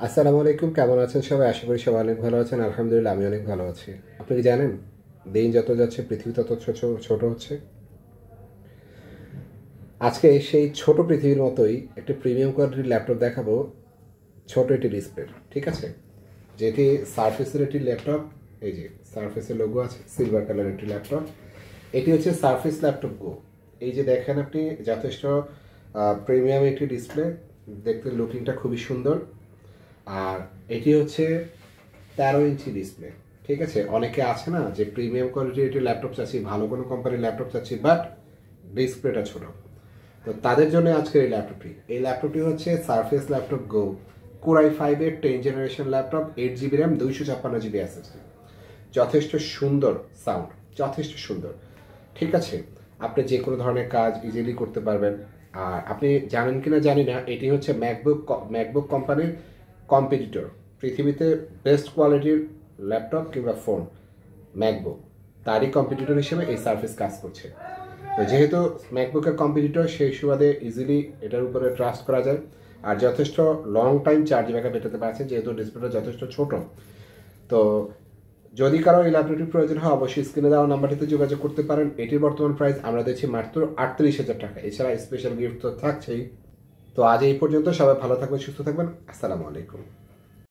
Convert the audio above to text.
আসসালামু আলাইকুম, কেমন আছেন সবাই? আশা করি সবাই অনেক ভালো আছেন। আলহামদুলিল্লাহ, আমি অনেক ভালো আছি। আপনি কি জানেন, দিন যত যাচ্ছে পৃথিবী তত ছোট হচ্ছে। আজকে সেই ছোট পৃথিবীর মতোই একটা প্রিমিয়াম কোয়ালিটির ল্যাপটপ দেখাবো, ছোট একটি ডিসপ্লে। ঠিক আছে, যেটি সারফেসের একটি ল্যাপটপ। এই যে সারফেসের লোগো আছে, সিলভার কালার একটি ল্যাপটপ। এটি হচ্ছে সারফেস ল্যাপটপ গো। এই যে দেখেন আপনি, যথেষ্ট প্রিমিয়াম একটি ডিসপ্লে। দেখতে লুকিংটা খুবই সুন্দর। আর এটি হচ্ছে 13 ইঞ্চি ডিসপ্লে। ঠিক আছে, অনেকে আছে না যে প্রিমিয়াম কোয়ালিটির একটি ল্যাপটপ চাচ্ছি, ভালো কোনো কোম্পানির ল্যাপটপ চাচ্ছি, বাট ডিসপ্লেটা ছোট। তো তাদের জন্য আজকের এই ল্যাপটপটি হচ্ছে সারফেস ল্যাপটপ গো, কোর i5-এর 10 generation laptop, 8 GB RAM, 256 GB SSD. যথেষ্ট সুন্দর সাউন্ড, যথেষ্ট সুন্দর। ঠিক আছে, আপনি যে কোনো ধরনের কাজ ইজিলি করতে পারবেন। আর আপনি জানেন কিনা জানি না, এটি হচ্ছে ম্যাকবুক কোম্পানির কম্পিটিটর। পৃথিবীতে বেস্ট কোয়ালিটির ল্যাপটপ কিংবা ফোন ম্যাকবুক, তারই কম্পিটিটর হিসেবে এই সার্ভিস কাজ করছে। তো যেহেতু ম্যাকবুকের কম্পিটিটর, সেই সুবাদে ইজিলি এটার উপরে ট্রাস্ট করা যায়। আর যথেষ্ট লং টাইম চার্জ ব্যাকআপ এটাতে পাচ্ছে, যেহেতু ডিসপ্লেটা যথেষ্ট ছোট। তো যদি কারো এই ল্যাপটপটির প্রয়োজন হয়, অবশ্যই স্ক্রিনে দেওয়া নাম্বারটিতে যোগাযোগ করতে পারেন। এটির বর্তমান প্রাইস আমরা দিচ্ছি মাত্র 38,000 টাকা। এছাড়া স্পেশাল গিফট তো থাকছেই। তো আজ এই পর্যন্ত, সবাই ভালো থাকবেন, সুস্থ থাকবেন। আসসালামু আলাইকুম।